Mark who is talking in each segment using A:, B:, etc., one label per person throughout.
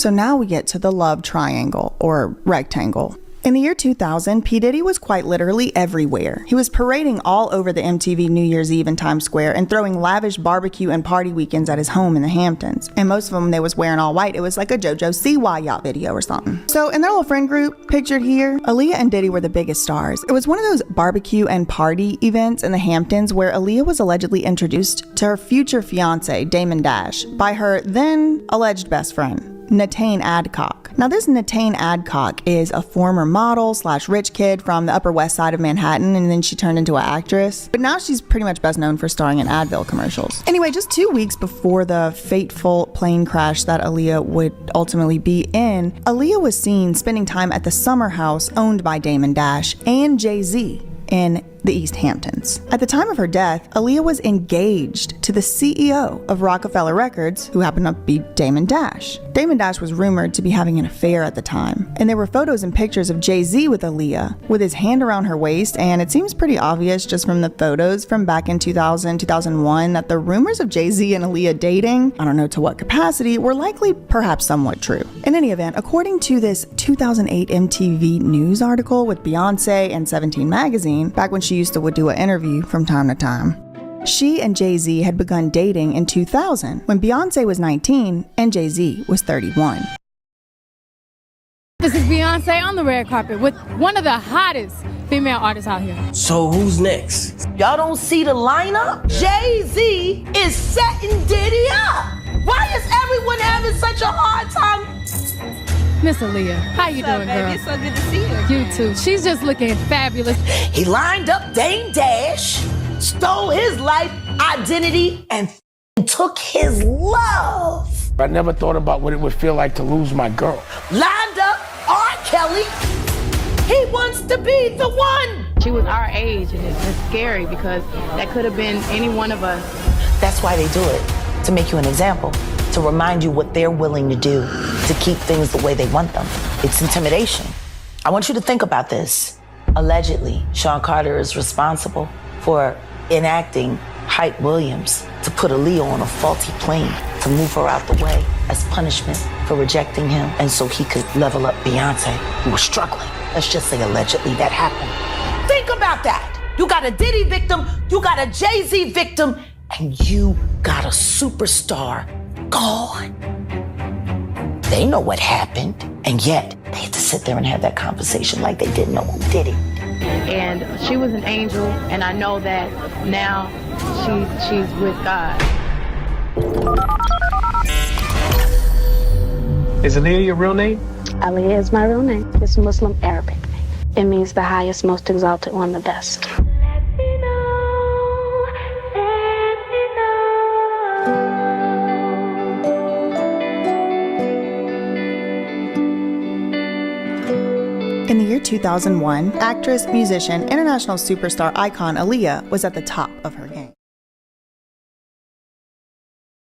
A: So now we get to the love triangle, or rectangle. In the year 2000, P. Diddy was quite literally everywhere. He was parading all over the MTV New Year's Eve in Times Square and throwing lavish barbecue and party weekends at his home in the Hamptons. And most of them, they was wearing all white. It was like a JoJo Siwa yacht video or something. So in their little friend group, pictured here, Allyah and Diddy were the biggest stars. It was one of those barbecue and party events in the Hamptons where Allyah was allegedly introduced to her future fiance, Damon Dash, by her then alleged best friend, Natane Adcock. Now this Natane Adcock is a former model / rich kid from the Upper West Side of Manhattan, and then she turned into an actress. But now she's pretty much best known for starring in Advil commercials. Anyway, just 2 weeks before the fateful plane crash that Allyah would ultimately be in, Allyah was seen spending time at the summer house owned by Damon Dash and Jay-Z in the East Hamptons. At the time of her death, Allyah was engaged to the CEO of Rockefeller Records, who happened to be Damon Dash. Damon Dash was rumored to be having an affair at the time, and there were photos and pictures of Jay-Z with Allyah, with his hand around her waist, and it seems pretty obvious just from the photos from back in 2000, 2001 that the rumors of Jay-Z and Allyah dating, I don't know to what capacity, were likely perhaps somewhat true. In any event, according to this 2008 MTV News article with Beyonce and 17 magazine, back when she used to do an interview from time to time, she and Jay-Z had begun dating in 2000 when Beyonce was 19 and Jay-Z was 31.
B: This is Beyonce on the red carpet with one of the hottest female artists out here.
C: So who's next?
D: Y'all don't see the lineup? Jay-Z is setting Diddy up. Why is everyone having such a hard time?
B: Miss Allyah, how you doing, girl?
E: It's so good to see you.
B: You too. She's just looking fabulous.
D: He lined up Dame Dash, stole his life identity, and took his love.
C: I never thought about what it would feel like to lose my girl.
D: Lined up R. Kelly. He wants to be the one.
E: She was our age, and it's scary because that could have been any one of us.
D: That's why they do it, to make you an example, to remind you what they're willing to do to keep things the way they want them. It's intimidation. I want you to think about this. Allegedly, Sean Carter is responsible for enacting Hype Williams to put Allyah on a faulty plane to move her out the way as punishment for rejecting him, and so he could level up Beyonce, who was struggling. Let's just say allegedly that happened. Think about that. You got a Diddy victim, you got a Jay-Z victim, and you got a superstar gone. They know what happened, and yet they had to sit there and have that conversation like they didn't know who did it.
E: And she was an angel, and I know that now she's with God.
F: Is Allyah your real name?
G: Allyah is my real name. It's Muslim Arabic name. It means the highest, most exalted one, the best.
A: In the year 2001, actress, musician, international superstar icon Allyah was at the top of her game.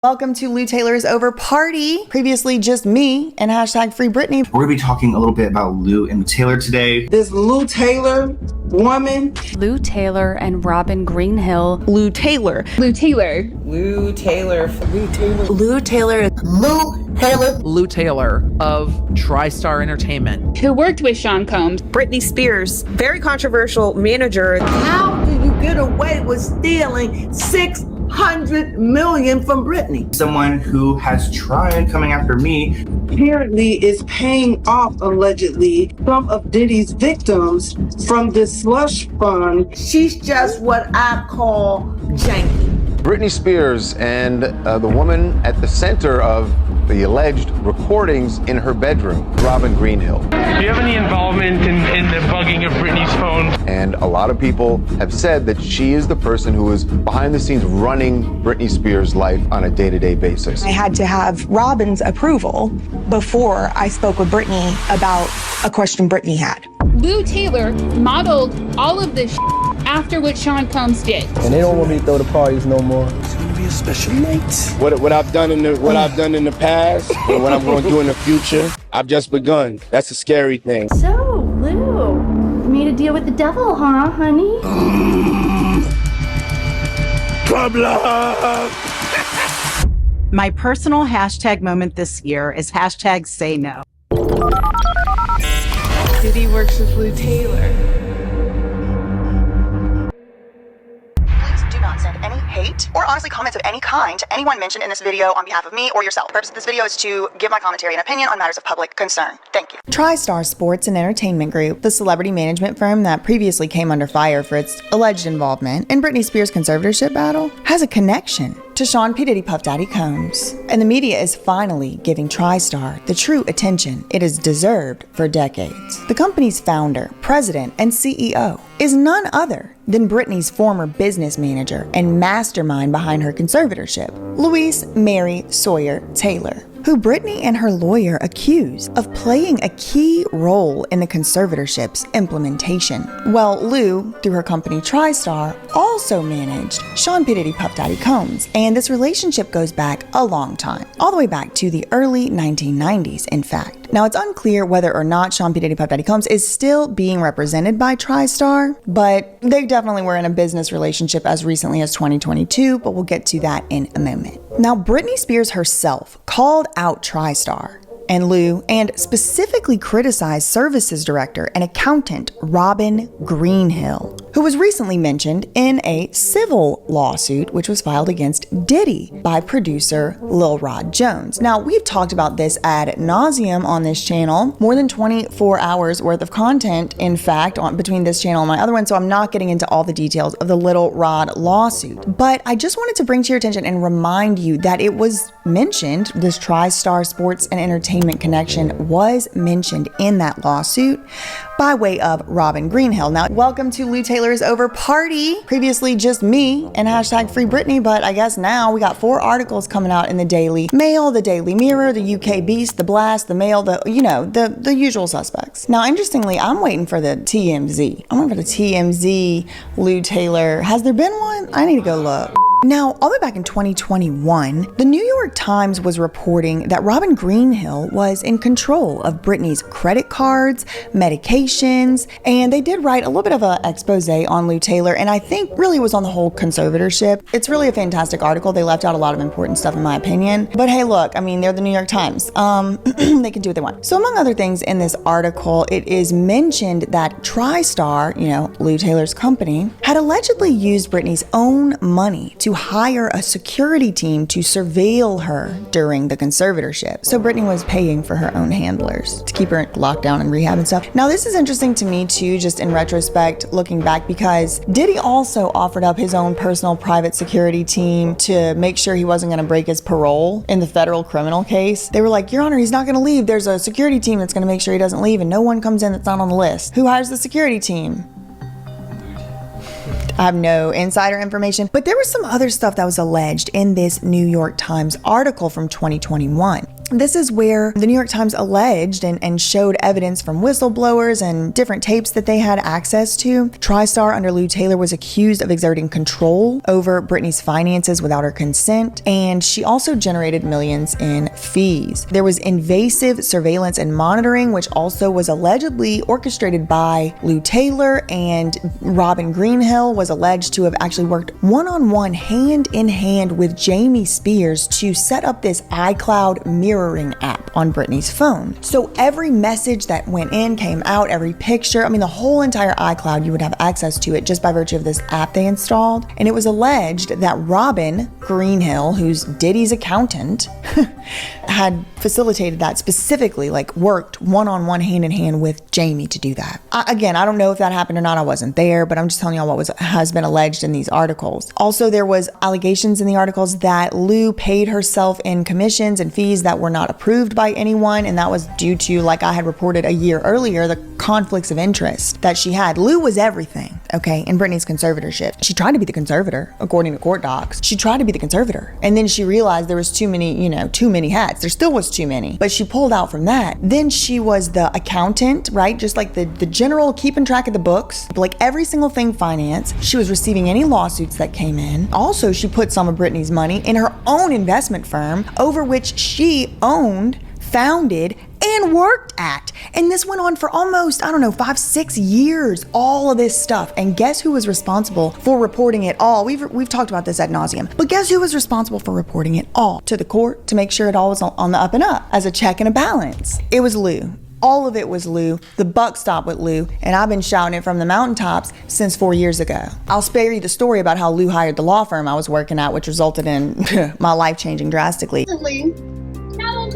A: Welcome to Lou Taylor's Over Party. Previously just me and hashtag Free Britney.
H: We're going to be talking a little bit about Lou and Taylor today.
I: This Lou Taylor woman.
J: Lou Taylor and Robin Greenhill.
A: Lou Taylor.
J: Lou Taylor.
I: Lou Taylor.
D: Lou Taylor. Lou Taylor. Lou Taylor.
K: Lou Taylor of TriStar Entertainment.
J: Who worked with Sean Combs.
L: Britney Spears, very controversial manager.
I: How do you get away with stealing $600 million from Britney?
H: Someone who has tried coming after me.
I: Apparently is paying off, allegedly, some of Diddy's victims from this slush fund. She's just what I call janky.
M: Britney Spears and the woman at the center of the alleged recordings in her bedroom, Robin Greenhill.
F: Do you have any involvement in the bugging of Britney's phone?
M: And a lot of people have said that she is the person who is behind the scenes running Britney Spears' life on a day-to-day basis.
L: I had to have Robin's approval before I spoke with Britney about a question Britney had.
J: Lou Taylor modeled all of this after what Sean Combs did.
N: And they don't want me to throw the parties no more.
C: It's gonna be a special night.
O: What I've done in the past and what I'm going to do in the future, I've just begun. That's a scary thing.
P: So, Lou, you made a deal with the devil, huh, honey?
O: Problem.
Q: My personal hashtag moment this year is hashtag say no.
R: Diddy works with Lou Taylor.
A: Please do not send any hate or honestly comments of any kind to anyone mentioned in this video on behalf of me or yourself. The purpose of this video is to give my commentary and opinion on matters of public concern. Thank you. TriStar Sports and Entertainment Group, the celebrity management firm that previously came under fire for its alleged involvement in Britney Spears' conservatorship battle, has a connection to Sean P. Diddy Puff Daddy Combs. And the media is finally giving TriStar the true attention it has deserved for decades. The company's founder, president, and CEO is none other than Britney's former business manager and mastermind behind her conservatorship, Louise Mary Sawyer Taylor, who Britney and her lawyer accuse of playing a key role in the conservatorship's implementation. Well, Lou, through her company TriStar, also managed Sean P. Diddy Puff Daddy Combs, and this relationship goes back a long time, all the way back to the early 1990s, in fact. Now, it's unclear whether or not Sean P. Diddy Puff Daddy Combs is still being represented by TriStar, but they definitely were in a business relationship as recently as 2022, but we'll get to that in a moment. Now, Britney Spears herself called out TriStar and Lou, and specifically criticized services director and accountant Robin Greenhill, who was recently mentioned in a civil lawsuit which was filed against Diddy by producer Lil Rod Jones. Now, we've talked about this ad nauseum on this channel, more than 24 hours worth of content, in fact, between this channel and my other one, so I'm not getting into all the details of the Lil Rod lawsuit. But I just wanted to bring to your attention and remind you that it was mentioned, this TriStar Sports and Entertainment connection was mentioned in that lawsuit by way of Robin Greenhill. Now, welcome to Lou Taylor's Over Party. Previously just me and hashtag Free Britney, but I guess now we got 4 articles coming out in the Daily Mail, the Daily Mirror, the UK Beast, the Blast, the Mail, the usual suspects. Now, interestingly, I'm waiting for the TMZ. I'm waiting for the TMZ Lou Taylor. Has there been one? I need to go look. Now, all the way back in 2021, the New York Times was reporting that Robin Greenhill was in control of Britney's credit cards, medications, and they did write a little bit of an expose on Lou Taylor, and I think really was on the whole conservatorship. It's really a fantastic article. They left out a lot of important stuff in my opinion. But hey, look, I mean, they're the New York Times. They can do what they want. So among other things in this article, it is mentioned that TriStar, Lou Taylor's company, had allegedly used Britney's own money to hire a security team to surveil her during the conservatorship. So Britney was paying for her own handlers to keep her locked down in rehab and stuff. Now, this is interesting to me too, just in retrospect, looking back, because Diddy also offered up his own personal private security team to make sure he wasn't going to break his parole in the federal criminal case. They were like, Your Honor, he's not going to leave. There's a security team that's going to make sure he doesn't leave, and no one comes in that's not on the list. Who hires the security team? I have no insider information, but there was some other stuff that was alleged in this New York Times article from 2021. This is where the New York Times alleged and showed evidence from whistleblowers and different tapes that they had access to. TriStar under Lou Taylor was accused of exerting control over Britney's finances without her consent, and she also generated millions in fees. There was invasive surveillance and monitoring, which also was allegedly orchestrated by Lou Taylor, and Robin Greenhill was alleged to have actually worked one-on-one, hand-in-hand with Jamie Spears to set up this iCloud mirroring app on Britney's phone. So every message that went in came out, every picture, I mean, the whole entire iCloud, you would have access to it just by virtue of this app they installed. And it was alleged that Robin Greenhill, who's Diddy's accountant, had facilitated that specifically, like worked one-on-one, hand-in-hand with Jamie to do that. Again, I don't know if that happened or not. I wasn't there, but I'm just telling y'all what has been alleged in these articles. Also, there was allegations in the articles that Lou paid herself in commissions and fees that were not approved by anyone, and that was due to, like I had reported a year earlier, the conflicts of interest that she had. Lou was everything, okay, in Britney's conservatorship. She tried to be the conservator, according to court docs. She tried to be the conservator, and then she realized there was too many hats. There still was too many, but she pulled out from that. Then she was the accountant, right? Just like the general keeping track of the books, like every single thing finance. She was receiving any lawsuits that came in. Also, she put some of Britney's money in her own investment firm, over which she owned, founded, and worked at. And this went on for almost, 5-6 years, all of this stuff. And guess who was responsible for reporting it all? We've talked about this ad nauseum, but guess who was responsible for reporting it all to the court to make sure it all was on the up and up as a check and a balance? It was Lou. All of it was Lou. The buck stopped with Lou, and I've been shouting it from the mountaintops since 4 years ago. I'll spare you the story about how Lou hired the law firm I was working at, which resulted in my life changing drastically.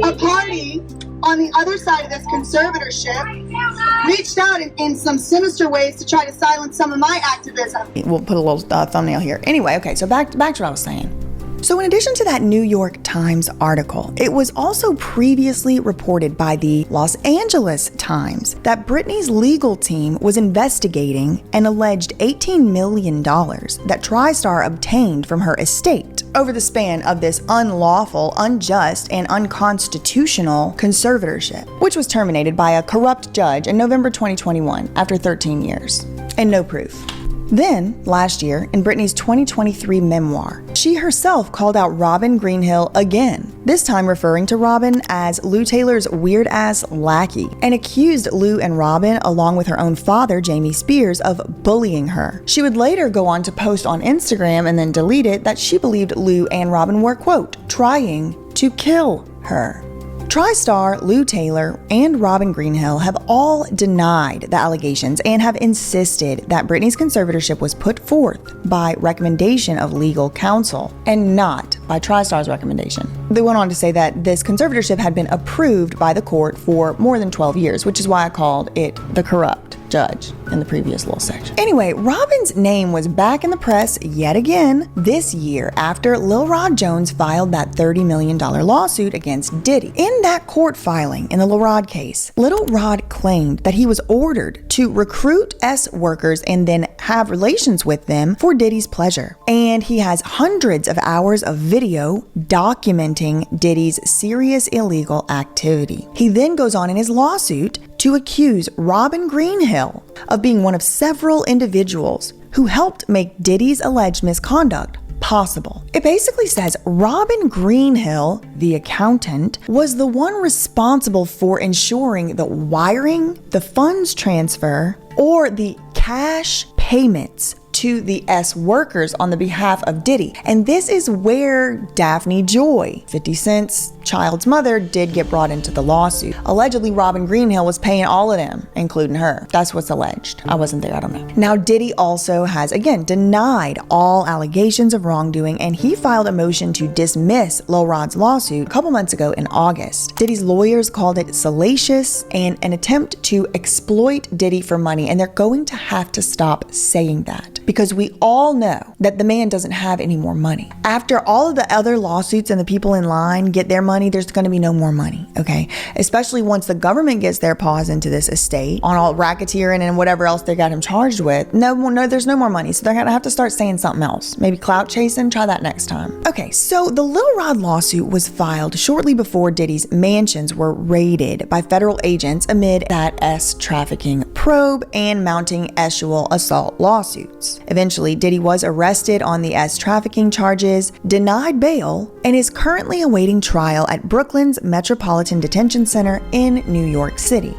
S: A party on the other side of this conservatorship reached out in some sinister ways to try to silence some of my activism.
A: We'll put a little thumbnail here. Anyway, okay, so back to what I was saying. So in addition to that New York Times article, it was also previously reported by the Los Angeles Times that Britney's legal team was investigating an alleged $18 million that TriStar obtained from her estate over the span of this unlawful, unjust, and unconstitutional conservatorship, which was terminated by a corrupt judge in November 2021 after 13 years. And no proof. Then, last year, in Britney's 2023 memoir, she herself called out Robin Greenhill again, this time referring to Robin as Lou Taylor's weird-ass lackey, and accused Lou and Robin, along with her own father, Jamie Spears, of bullying her. She would later go on to post on Instagram and then delete it that she believed Lou and Robin were, quote, trying to kill her. TriStar, Lou Taylor, and Robin Greenhill have all denied the allegations and have insisted that Britney's conservatorship was put forth by recommendation of legal counsel and not by TriStar's recommendation. They went on to say that this conservatorship had been approved by the court for more than 12 years, which is why I called it the corrupt judge in the previous little section. Anyway, Robin's name was back in the press yet again this year after Lil Rod Jones filed that $30 million lawsuit against Diddy. In that court filing in the Lil Rod case, Lil Rod claimed that he was ordered to recruit S workers and then have relations with them for Diddy's pleasure. And he has hundreds of hours of video documenting Diddy's serious illegal activity. He then goes on in his lawsuit to accuse Robin Greenhill of being one of several individuals who helped make Diddy's alleged misconduct possible. It basically says Robin Greenhill, the accountant, was the one responsible for ensuring the wiring, the funds transfer, or the cash payments to the S workers on the behalf of Diddy. And this is where Daphne Joy, 50 Cent's child's mother, did get brought into the lawsuit. Allegedly, Robin Greenhill was paying all of them, including her. That's what's alleged. I wasn't there, I don't know. Now, Diddy also has, again, denied all allegations of wrongdoing, and he filed a motion to dismiss Lil Rod's lawsuit a couple months ago in August. Diddy's lawyers called it salacious and an attempt to exploit Diddy for money, and they're going to have to stop saying that, because we all know that the man doesn't have any more money. After all of the other lawsuits and the people in line get their money, there's going to be no more money, okay? Especially once the government gets their paws into this estate on all racketeering and whatever else they got him charged with. No, there's no more money. So they're going to have to start saying something else. Maybe clout chasing, try that next time. Okay, so the Lil Rod lawsuit was filed shortly before Diddy's mansions were raided by federal agents amid that S trafficking probe and mounting sexual assault lawsuits. Eventually, Diddy was arrested on the S trafficking charges, denied bail, and is currently awaiting trial at Brooklyn's Metropolitan Detention Center in New York City.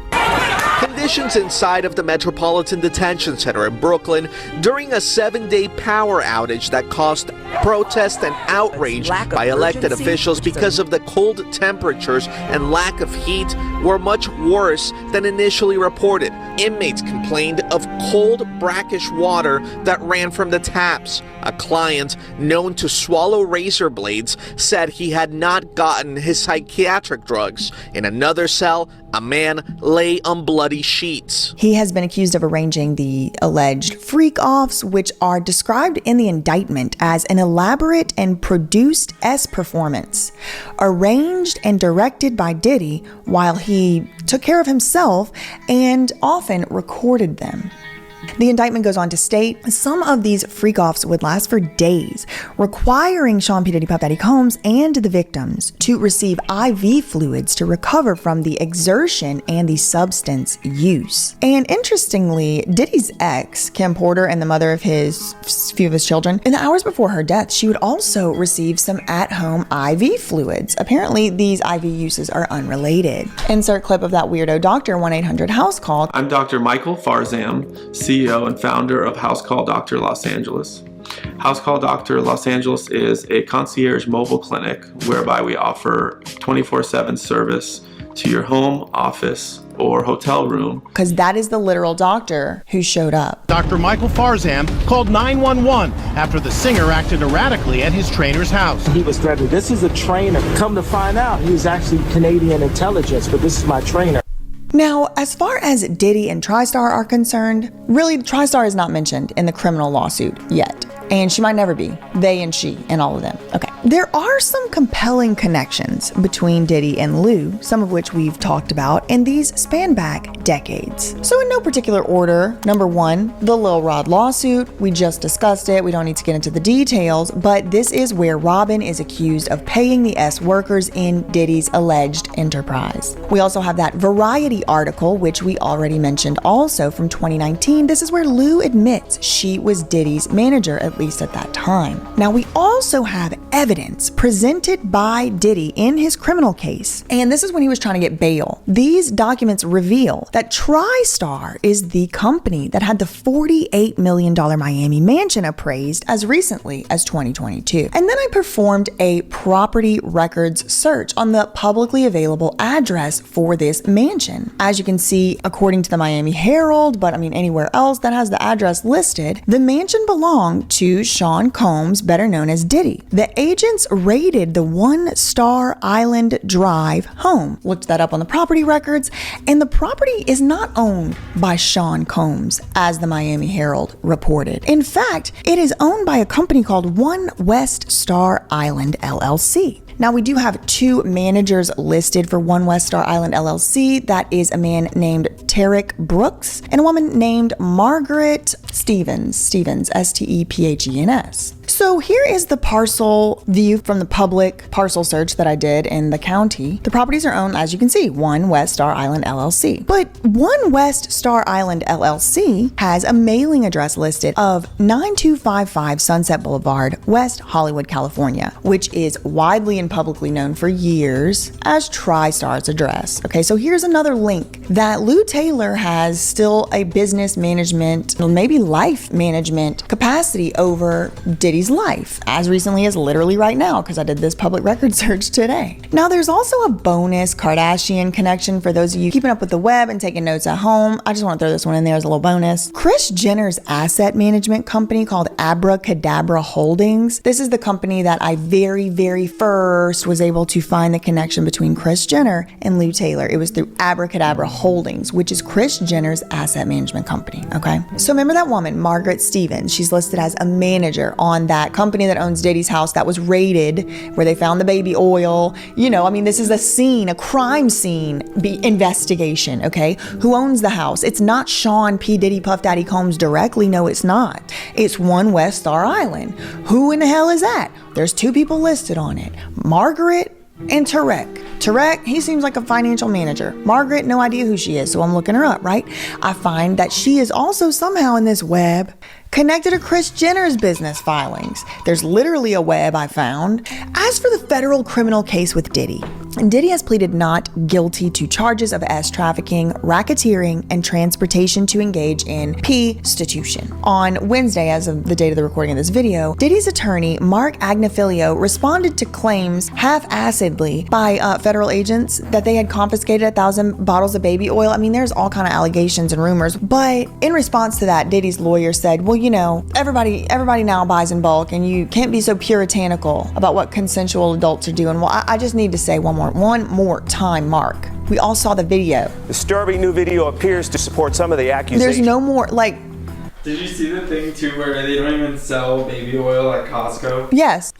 K: Conditions inside of the Metropolitan Detention Center in Brooklyn during a 7-day power outage that caused protest and outrage by elected officials because of the cold temperatures and lack of heat were much worse than initially reported. Inmates complained of cold, brackish water that ran from the taps. A client known to swallow razor blades said he had not gotten his psychiatric drugs. In another cell, a man lay on bloody sheets.
A: He has been accused of arranging the alleged freak-offs, which are described in the indictment as an elaborate and produced S performance, arranged and directed by Diddy while he took care of himself and often recorded them. The indictment goes on to state some of these freak-offs would last for days, requiring Sean P. Diddy Puff Daddy Combs and the victims to receive IV fluids to recover from the exertion and the substance use. And interestingly, Diddy's ex, Kim Porter, and the mother of his few of his children, in the hours before her death, she would also receive some at-home IV fluids. Apparently, these IV uses are unrelated. Insert clip of that weirdo doctor 1-800-HOUSE call.
T: I'm Dr. Michael Farzam, CEO and founder of House Call Doctor Los Angeles. House Call Doctor Los Angeles is a concierge mobile clinic whereby we offer 24/7 service to your home, office, or hotel room.
A: Because that is the literal doctor who showed up.
U: Dr. Michael Farzam called 911 after the singer acted erratically at his trainer's house.
C: He was threatened. This is a trainer. Come to find out, he was actually Canadian intelligence, but this is my trainer.
A: Now, as far as Diddy and TriStar are concerned, really, TriStar is not mentioned in the criminal lawsuit yet. And she might never be. They and she and all of them. Okay. There are some compelling connections between Diddy and Lou, some of which we've talked about, and these span back decades. So in no particular order, number one, the Lil Rod lawsuit. We just discussed it. We don't need to get into the details, but this is where Robin is accused of paying the S workers in Diddy's alleged enterprise. We also have that Variety article, which we already mentioned also from 2019. This is where Lou admits she was Diddy's manager, at least at that time. Now, we also have evidence presented by Diddy in his criminal case, and this is when he was trying to get bail. These documents reveal that TriStar is the company that had the $48 million Miami mansion appraised as recently as 2022. And then I performed a property records search on the publicly available address for this mansion. As you can see, according to the Miami Herald, but I mean anywhere else that has the address listed, the mansion belonged to Sean Combs, better known as Diddy. The agents raided the One Star Island Drive home, looked that up on the property records, and the property is not owned by Sean Combs, as the Miami Herald reported. In fact, it is owned by a company called One West Star Island LLC. Now, we do have two managers listed for One West Star Island LLC. That is a man named Tarek Brooks and a woman named Margaret Stevens, Stephens. So here is the parcel view from the public parcel search that I did in the county. The properties are owned, as you can see, One West Star Island LLC. But One West Star Island LLC has a mailing address listed of 9255 Sunset Boulevard, West Hollywood, California, which is widely and publicly known for years as TriStar's address. Okay, so here's another link that Lou Taylor has still a business management, or maybe life management capacity over Diddy's life, as recently as literally right now, because I did this public record search today. Now, there's also a bonus Kardashian connection for those of you keeping up with the web and taking notes at home. I just want to throw this one in there as a little bonus. Kris Jenner's asset management company called Abracadabra Holdings. This is the company that I very first was able to find the connection between Kris Jenner and Lou Taylor. It was through Abracadabra Holdings, which is Kris Jenner's asset management company, okay? So remember that woman, Margaret Stevens, she's listed as a manager on that company that owns Diddy's house that was raided, where they found the baby oil. You know, I mean, this is a scene, a crime scene investigation, okay? Who owns the house? It's not Sean P. Diddy Puff Daddy Combs directly. No, it's not. It's One West Star Island. Who in the hell is that? There's two people listed on it, Margaret and Tarek. Tarek, he seems like a financial manager. Margaret, no idea who she is, so I'm looking her up, right? I find that she is also somehow in this web connected to Kris Jenner's business filings. There's literally a web I found. As for the federal criminal case with Diddy, Diddy has pleaded not guilty to charges of S trafficking, racketeering, and transportation to engage in prostitution. On Wednesday, as of the date of the recording of this video, Diddy's attorney, Mark Agnifilio, responded to claims half-assedly by federal agents that they had confiscated 1,000 bottles of baby oil. I mean, there's all kind of allegations and rumors, but in response to that, Diddy's lawyer said, well, you know, everybody now buys in bulk, and you can't be so puritanical about what consensual adults are doing. Well, I just need to say one more time, Mark. We all saw the video.
V: Disturbing new video appears to support some of the accusations.
A: There's no more, like...
W: Did you see the thing too where they don't even sell baby oil at Costco?
A: Yes.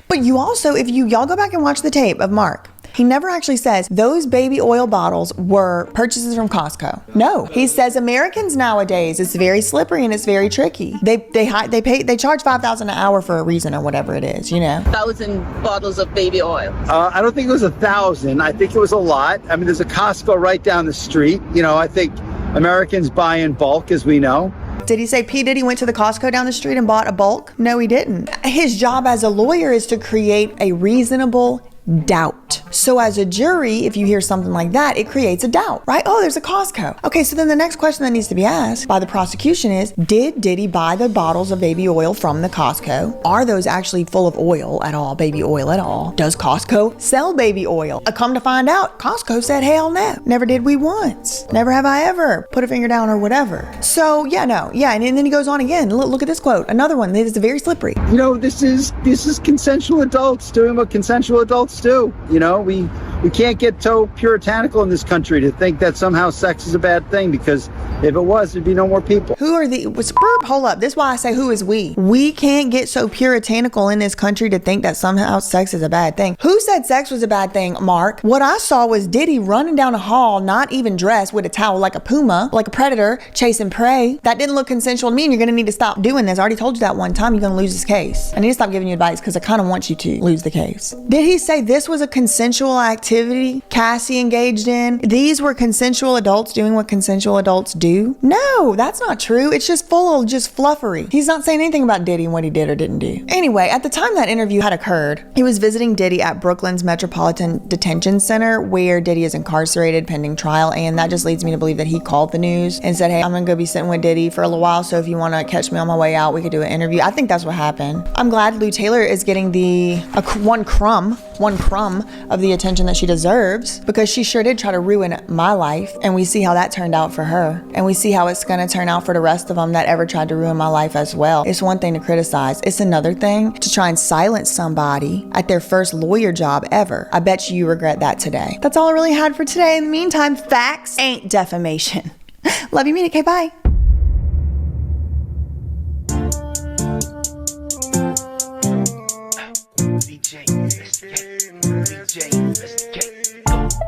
A: But you also, if y'all go back and watch the tape of Mark, He never actually says those baby oil bottles were purchases from Costco. No, he says Americans nowadays, it's very slippery and it's very tricky. They charge $5,000 an hour for a reason or whatever it is, you know.
B: 1,000 bottles of baby oil.
E: I don't think it was 1,000. I think it was a lot. I mean, there's a Costco right down the street. You know, I think Americans buy in bulk, as we know.
A: Did he say P. Diddy went to the Costco down the street and bought a bulk? No, he didn't. His job as a lawyer is to create a reasonable doubt. So as a jury, if you hear something like that, it creates a doubt, right? Oh, there's a Costco. Okay, so then the next question that needs to be asked by the prosecution is, did Diddy buy the bottles of baby oil from the Costco? Are those actually full of oil at all, baby oil at all? Does Costco sell baby oil? Come to find out, Costco said, hell no. Never did we once. Never have I ever put a finger down or whatever. So yeah, no. Yeah, and then he goes on again. Look at this quote. Another one that is very slippery.
E: You know, this is consensual adults doing what consensual adults do. You know, we can't get so puritanical in this country to think that somehow sex is a bad thing, because if it was, there'd be no more people.
A: Who are the, hold up, this is why I say who is we? We can't get so puritanical in this country to think that somehow sex is a bad thing. Who said sex was a bad thing, Mark? What I saw was Diddy running down a hall, not even dressed, with a towel like a puma, like a predator, chasing prey. That didn't look consensual to me, and you're gonna need to stop doing this. I already told you that one time, you're gonna lose this case. I need to stop giving you advice because I kind of want you to lose the case. Did he say this was a consensual activity Cassie engaged in? These were consensual adults doing what consensual adults do? No, that's not true. It's just full of just fluffery. He's not saying anything about Diddy and what he did or didn't do. Anyway, at the time that interview had occurred, he was visiting Diddy at Brooklyn's Metropolitan Detention Center, where Diddy is incarcerated pending trial, and that just leads me to believe that he called the news and said, hey, I'm gonna go be sitting with Diddy for a little while, so if you wanna catch me on my way out, we could do an interview. I think that's what happened. I'm glad Lou Taylor is getting one crumb of the attention that she deserves, because she sure did try to ruin my life, and we see how that turned out for her, and we see how it's gonna turn out for the rest of them that ever tried to ruin my life as well. It's one thing to criticize, it's another thing to try and silence somebody at their first lawyer job ever. I bet you regret that today. That's all I really had for today. In the meantime, facts ain't defamation. Love you, mean it, okay, bye.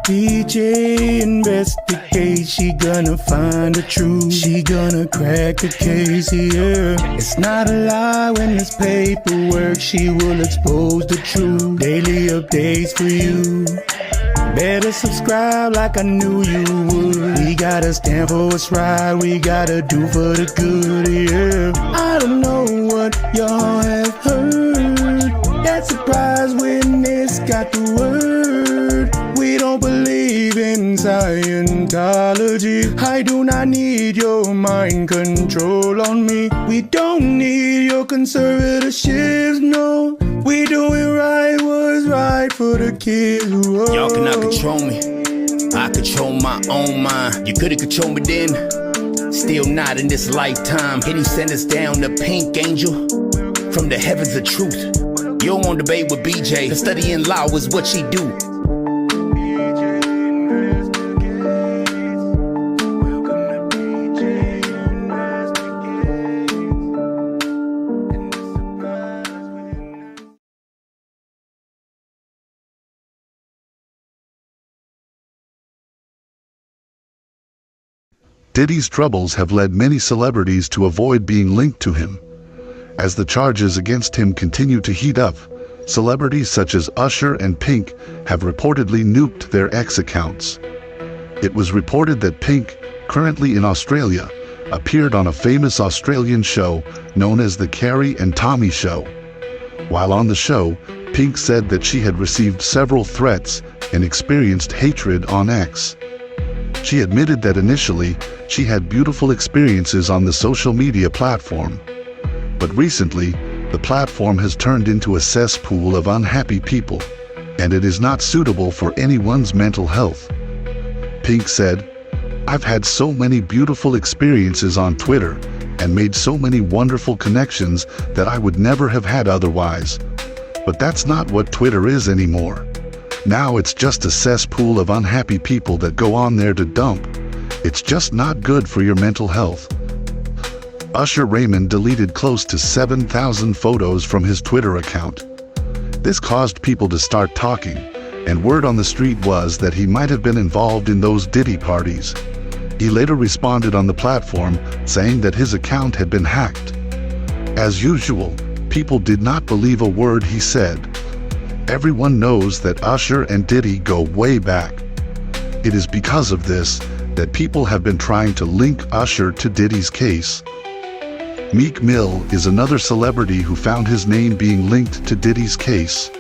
G: DJ investigate, she gonna find the truth, she gonna crack the case, yeah. It's not a lie when it's paperwork, she will expose the truth. Daily updates for you. Better subscribe like I knew you would. We gotta stand for what's right, we gotta do for the good, yeah. I don't know what y'all have heard. That surprise witness got the word. We don't believe in Scientology. I do not need your mind control on me. We don't need your conservatorships, no. We doing right what's right for the kids. Whoa.
X: Y'all cannot control me. I control my own mind. You could've controlled me then, still not in this lifetime. Can you send us down the pink angel from the heavens of truth? You don't want to debate with BJ. Studying law is what she do.
Y: Diddy's troubles have led many celebrities to avoid being linked to him. As the charges against him continue to heat up, celebrities such as Usher and Pink have reportedly nuked their X accounts. It was reported that Pink, currently in Australia, appeared on a famous Australian show known as The Carrie and Tommy Show. While on the show, Pink said that she had received several threats and experienced hatred on X. She admitted that initially, she had beautiful experiences on the social media platform. But recently, the platform has turned into a cesspool of unhappy people, and it is not suitable for anyone's mental health. Pink said, "I've had so many beautiful experiences on Twitter and made so many wonderful connections that I would never have had otherwise. But that's not what Twitter is anymore. Now it's just a cesspool of unhappy people that go on there to dump. It's just not good for your mental health." Usher Raymond deleted close to 7,000 photos from his Twitter account. This caused people to start talking, and word on the street was that he might have been involved in those Diddy parties. He later responded on the platform saying that his account had been hacked. As usual, people did not believe a word he said. Everyone knows that Usher and Diddy go way back. It is because of this that people have been trying to link Usher to Diddy's case. Meek Mill is another celebrity who found his name being linked to Diddy's case.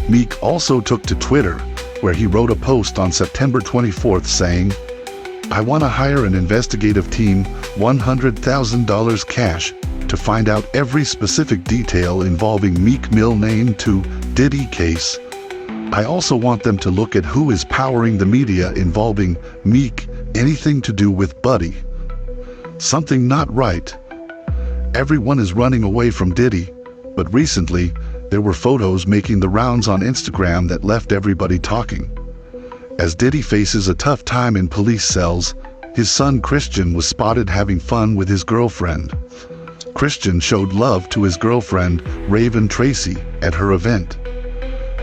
Y: Meek also took to Twitter, where he wrote a post on September 24th saying, "I want to hire an investigative team, $100,000 cash, to find out every specific detail involving Meek Mill name to Diddy case. I also want them to look at who is powering the media involving Meek, anything to do with Buddy. Something not right. Everyone is running away from Diddy, but recently there were photos making the rounds on Instagram that left everybody talking. As Diddy faces a tough time in police cells, his son Christian was spotted having fun with his girlfriend. Christian showed love to his girlfriend, Raven Tracy, at her event.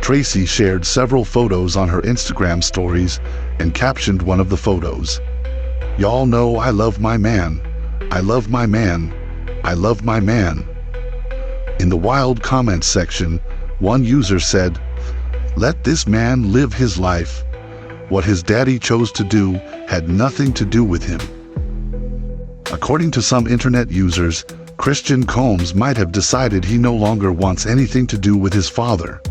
Y: Tracy shared several photos on her Instagram stories and captioned one of the photos, "Y'all know I love my man. I love my man. I love my man." In the wild comments section, one user said, "Let this man live his life. What his daddy chose to do had nothing to do with him." According to some internet users, Christian Combs might have decided he no longer wants anything to do with his father.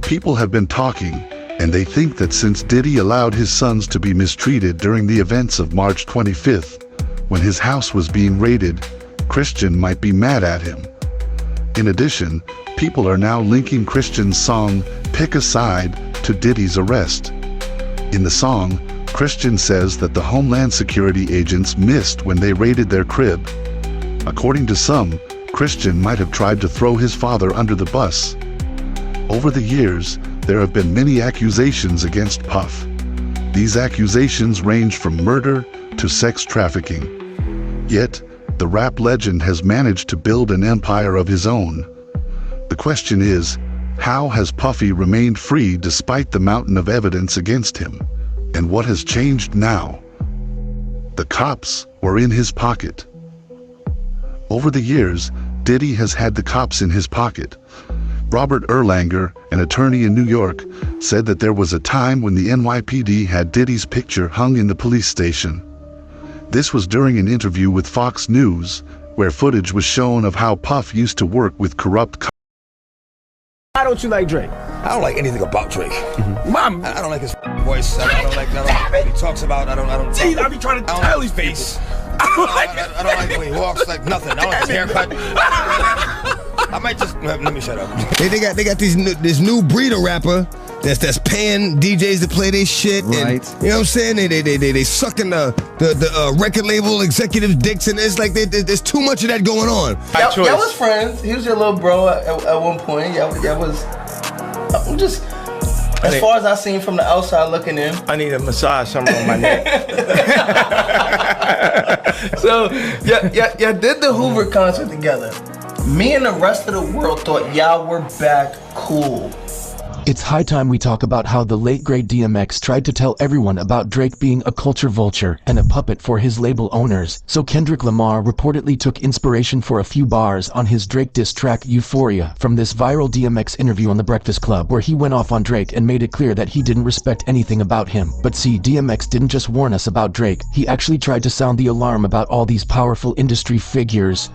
Y: People have been talking, and they think that since Diddy allowed his sons to be mistreated during the events of March 25th, when his house was being raided, Christian might be mad at him. In addition, people are now linking Christian's song, "Pick a Side," to Diddy's arrest. In the song, Christian says that the Homeland Security agents missed when they raided their crib. According to some, Christian might have tried to throw his father under the bus. Over the years, there have been many accusations against Puff. These accusations range from murder to sex trafficking. Yet, the rap legend has managed to build an empire of his own. The question is, how has Puffy remained free despite the mountain of evidence against him? And what has changed now? The cops were in his pocket. Over the years, Diddy has had the cops in his pocket. Robert Erlanger, an attorney in New York, said that there was a time when the NYPD had Diddy's picture hung in the police station. This was during an interview with Fox News, where footage was shown of how Puff used to work with corrupt cops.
C: Why don't you like Drake?
D: I don't like anything about Drake. Mom, I don't like his voice. I don't like what he talks about. I don't.
C: Jeez, I be trying to tell his face.
D: I don't like the way he walks. Like nothing. I don't like his haircut. I might just let me shut up.
F: They got this new breed of rapper that's paying DJs to play their shit. Right. And, you know what I'm saying? They sucking the record label executives' dicks, and it's like there's too much of that going on.
N: Y'all was friends. He was your little bro at one point. Y'all was. I'm just. As far as I seen from the outside looking in,
C: I need a massage somewhere on my neck.
N: So yeah, did the Hoover concert together. Me and the rest of the world thought y'all were back cool.
H: It's high time we talk about how the late great DMX tried to tell everyone about Drake being a culture vulture and a puppet for his label owners. So Kendrick Lamar reportedly took inspiration for a few bars on his Drake diss track Euphoria from this viral DMX interview on The Breakfast Club, where he went off on Drake and made it clear that he didn't respect anything about him. But see, DMX didn't just warn us about Drake, he actually tried to sound the alarm about all these powerful industry figures